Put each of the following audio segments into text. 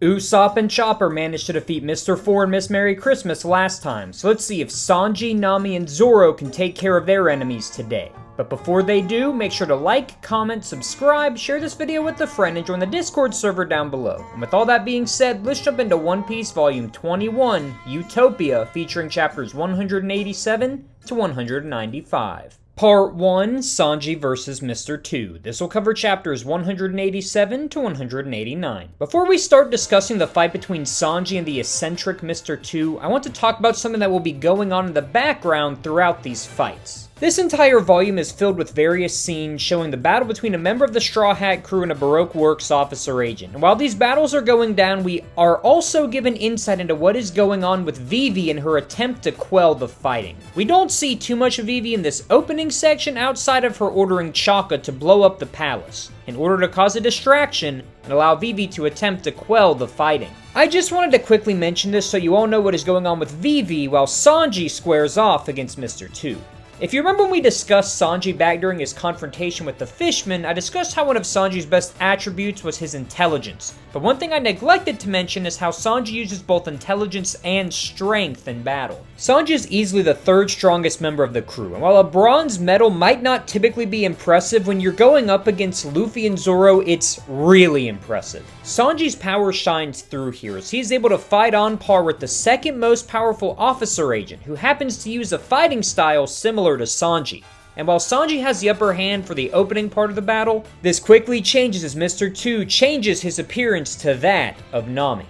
Usopp and Chopper managed to defeat Mr. Four and Miss Merry Christmas last time, so let's see if Sanji, Nami, and Zoro can take care of their enemies today. But before they do, make sure to like, comment, subscribe, share this video with a friend, and join the Discord server down below. And with all that being said, let's jump into One Piece Volume 21, Utopia, featuring chapters 187 to 195. Part 1, Sanji vs. Mr. 2. This will cover chapters 187 to 189. Before we start discussing the fight between Sanji and the eccentric Mr. 2, I want to talk about something that will be going on in the background throughout these fights. This entire volume is filled with various scenes showing the battle between a member of the Straw Hat crew and a Baroque Works officer agent. And while these battles are going down, we are also given insight into what is going on with Vivi and her attempt to quell the fighting. We don't see too much of Vivi in this opening section outside of her ordering Chaka to blow up the palace, in order to cause a distraction and allow Vivi to attempt to quell the fighting. I just wanted to quickly mention this so you all know what is going on with Vivi while Sanji squares off against Mr. 2. If you remember when we discussed Sanji back during his confrontation with the Fishman, I discussed how one of Sanji's best attributes was his intelligence. But one thing I neglected to mention is how Sanji uses both intelligence and strength in battle. Sanji is easily the third strongest member of the crew, and while a bronze medal might not typically be impressive, when you're going up against Luffy and Zoro, it's really impressive. Sanji's power shines through here as he's able to fight on par with the second most powerful officer agent, who happens to use a fighting style similar to Sanji. And while Sanji has the upper hand for the opening part of the battle, this quickly changes as Mr. 2 changes his appearance to that of Nami.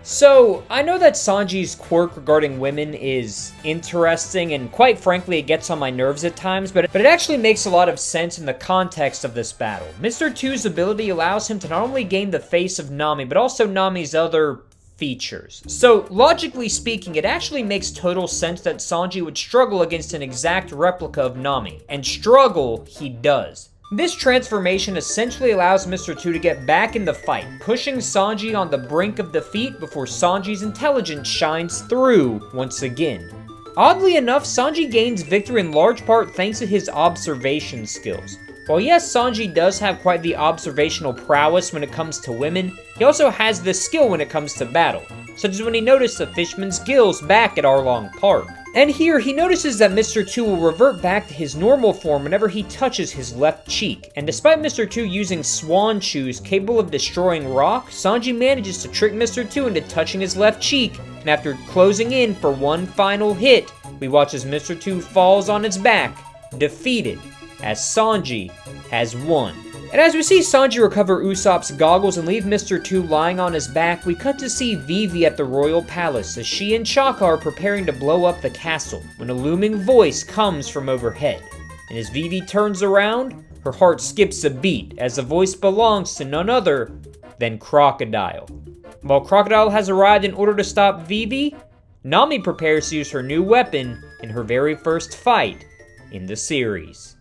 So, I know that Sanji's quirk regarding women is interesting, and quite frankly it gets on my nerves at times, but it actually makes a lot of sense in the context of this battle. Mr. 2's ability allows him to not only gain the face of Nami, but also Nami's other features. So, logically speaking, it actually makes total sense that Sanji would struggle against an exact replica of Nami, and struggle he does. This transformation essentially allows Mr. 2 to get back in the fight, pushing Sanji on the brink of defeat before Sanji's intelligence shines through once again. Oddly enough, Sanji gains victory in large part thanks to his observation skills. While yes, Sanji does have quite the observational prowess when it comes to women, he also has the skill when it comes to battle, such as when he noticed the Fishman's gills back at Arlong Park. And here, he notices that Mr. 2 will revert back to his normal form whenever he touches his left cheek, and despite Mr. 2 using swan shoes capable of destroying rock, Sanji manages to trick Mr. 2 into touching his left cheek, and after closing in for one final hit, we watch as Mr. 2 falls on its back, defeated, as Sanji has won. And as we see Sanji recover Usopp's goggles and leave Mr. 2 lying on his back, we cut to see Vivi at the royal palace as she and Chaka are preparing to blow up the castle when a looming voice comes from overhead. And as Vivi turns around, her heart skips a beat as the voice belongs to none other than Crocodile. While Crocodile has arrived in order to stop Vivi, Nami prepares to use her new weapon in her very first fight in the series.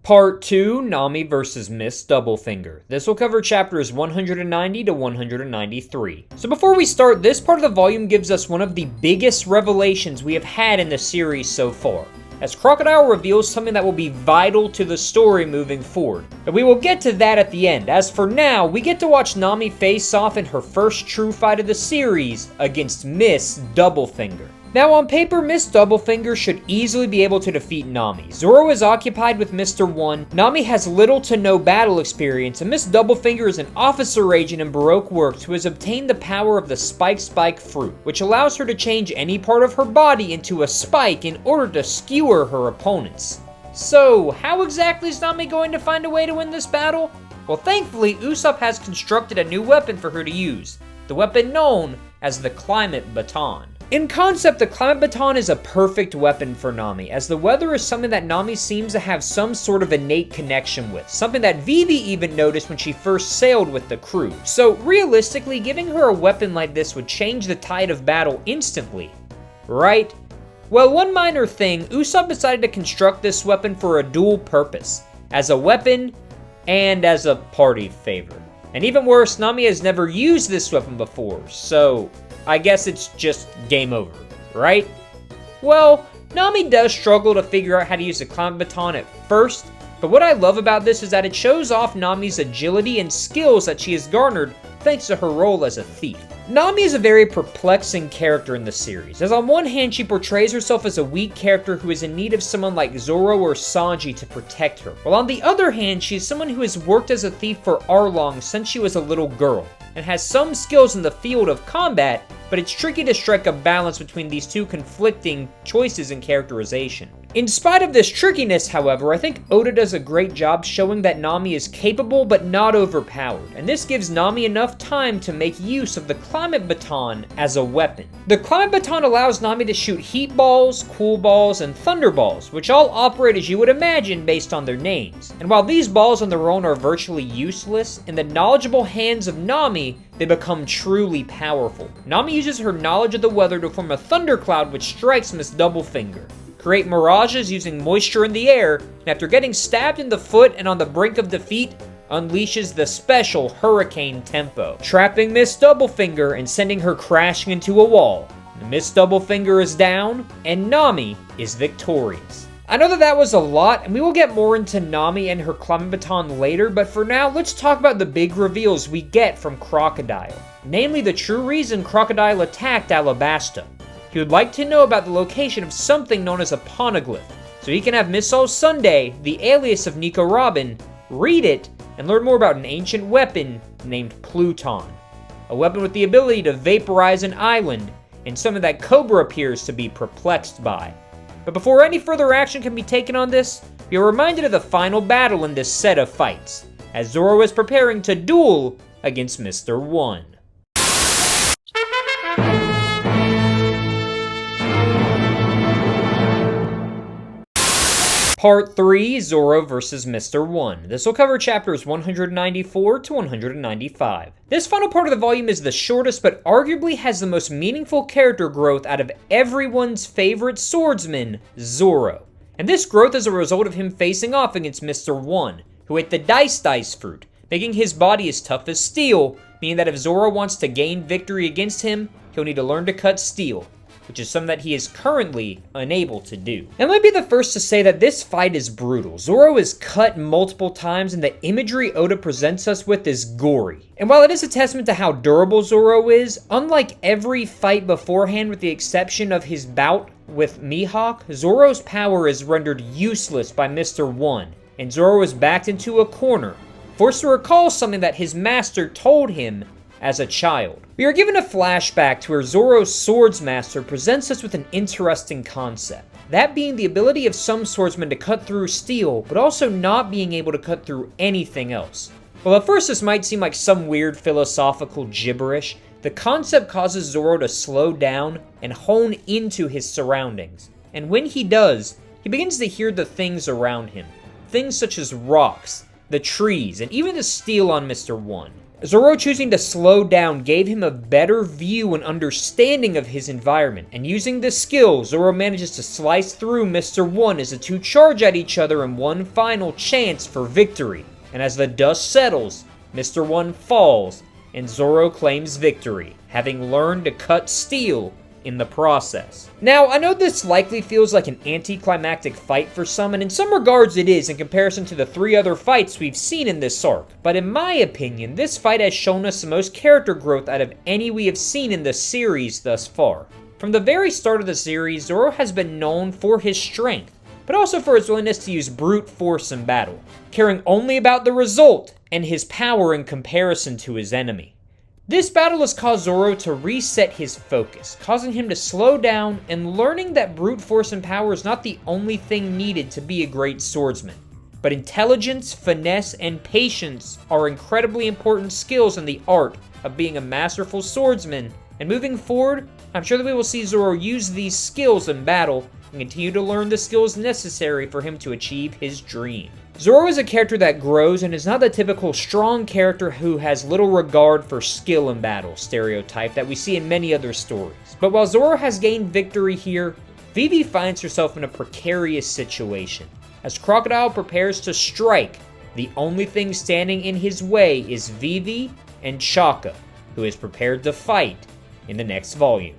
Part 2, Nami vs. Miss Doublefinger. This will cover chapters 190 to 193. So before we start, this part of the volume gives us one of the biggest revelations we have had in the series so far, as Crocodile reveals something that will be vital to the story moving forward. But we will get to that at the end. As for now, we get to watch Nami face off in her first true fight of the series against Miss Doublefinger. Now on paper, Miss Doublefinger should easily be able to defeat Nami. Zoro is occupied with Mr. 1, Nami has little to no battle experience, and Miss Doublefinger is an officer agent in Baroque Works who has obtained the power of the Spike fruit, which allows her to change any part of her body into a spike in order to skewer her opponents. So, how exactly is Nami going to find a way to win this battle? Well, thankfully, Usopp has constructed a new weapon for her to use, the weapon known as the Climate Baton. In concept, the Climate Baton is a perfect weapon for Nami, as the weather is something that Nami seems to have some sort of innate connection with, something that Vivi even noticed when she first sailed with the crew. So realistically, giving her a weapon like this would change the tide of battle instantly, right? Well, one minor thing, Usopp decided to construct this weapon for a dual purpose, as a weapon and as a party favor. And even worse, Nami has never used this weapon before, so I guess it's just game over, right? Well, Nami does struggle to figure out how to use the climb baton at first, but what I love about this is that it shows off Nami's agility and skills that she has garnered thanks to her role as a thief. Nami is a very perplexing character in the series, as on one hand she portrays herself as a weak character who is in need of someone like Zoro or Sanji to protect her, while on the other hand she is someone who has worked as a thief for Arlong since she was a little girl, and has some skills in the field of combat, but it's tricky to strike a balance between these two conflicting choices in characterization. In spite of this trickiness, however, I think Oda does a great job showing that Nami is capable but not overpowered, and this gives Nami enough time to make use of the Climate Baton as a weapon. The Climate Baton allows Nami to shoot Heat Balls, Cool Balls, and Thunder Balls, which all operate as you would imagine based on their names. And while these balls on their own are virtually useless, in the knowledgeable hands of Nami, they become truly powerful. Nami uses her knowledge of the weather to form a thundercloud which strikes Miss Doublefinger, create mirages using moisture in the air, and after getting stabbed in the foot and on the brink of defeat, unleashes the special Hurricane Tempo, trapping Miss Doublefinger and sending her crashing into a wall. Miss Doublefinger is down, and Nami is victorious. I know that was a lot, and we will get more into Nami and her Climate Baton later, but for now, let's talk about the big reveals we get from Crocodile. Namely, the true reason Crocodile attacked Alabasta. He would like to know about the location of something known as a poneglyph, so he can have Miss All Sunday, the alias of Nico Robin, read it and learn more about an ancient weapon named Pluton. A weapon with the ability to vaporize an island, and something that Cobra appears to be perplexed by. But before any further action can be taken on this, we are reminded of the final battle in this set of fights, as Zoro is preparing to duel against Mr. One. Part 3, Zoro vs. Mr. One. This will cover chapters 194 to 195. This final part of the volume is the shortest, but arguably has the most meaningful character growth out of everyone's favorite swordsman, Zoro. And this growth is a result of him facing off against Mr. One, who ate the dice fruit, making his body as tough as steel, meaning that if Zoro wants to gain victory against him, he'll need to learn to cut steel, which is something that he is currently unable to do. And let me be the first to say that this fight is brutal. Zoro is cut multiple times, and the imagery Oda presents us with is gory. And while it is a testament to how durable Zoro is, unlike every fight beforehand with the exception of his bout with Mihawk, Zoro's power is rendered useless by Mr. One, and Zoro is backed into a corner, forced to recall something that his master told him as a child. We are given a flashback to where Zoro's swords master presents us with an interesting concept. That being the ability of some swordsmen to cut through steel, but also not being able to cut through anything else. While at first this might seem like some weird philosophical gibberish, the concept causes Zoro to slow down and hone into his surroundings. And when he does, he begins to hear the things around him. Things such as rocks, the trees, and even the steel on Mr. One. Zoro choosing to slow down gave him a better view and understanding of his environment, and using this skill, Zoro manages to slice through Mr. One as the two charge at each other in one final chance for victory. And as the dust settles, Mr. One falls, and Zoro claims victory, having learned to cut steel in the process. Now, I know this likely feels like an anticlimactic fight for some, and in some regards it is in comparison to the 3 other fights we've seen in this arc, but in my opinion, this fight has shown us the most character growth out of any we have seen in the series thus far. From the very start of the series, Zoro has been known for his strength, but also for his willingness to use brute force in battle, caring only about the result and his power in comparison to his enemy. This battle has caused Zoro to reset his focus, causing him to slow down and learning that brute force and power is not the only thing needed to be a great swordsman. But intelligence, finesse, and patience are incredibly important skills in the art of being a masterful swordsman, and moving forward, I'm sure that we will see Zoro use these skills in battle and continue to learn the skills necessary for him to achieve his dream. Zoro is a character that grows and is not the typical strong character who has little regard for skill in battle stereotype that we see in many other stories. But while Zoro has gained victory here, Vivi finds herself in a precarious situation. As Crocodile prepares to strike, the only thing standing in his way is Vivi and Chaka, who is prepared to fight in the next volume.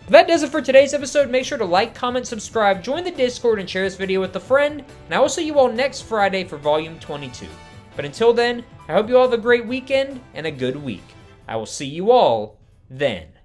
But that does it for today's episode. Make sure to like, comment, subscribe, join the Discord, and share this video with a friend. And I will see you all next Friday for Volume 22. But until then, I hope you all have a great weekend and a good week. I will see you all then.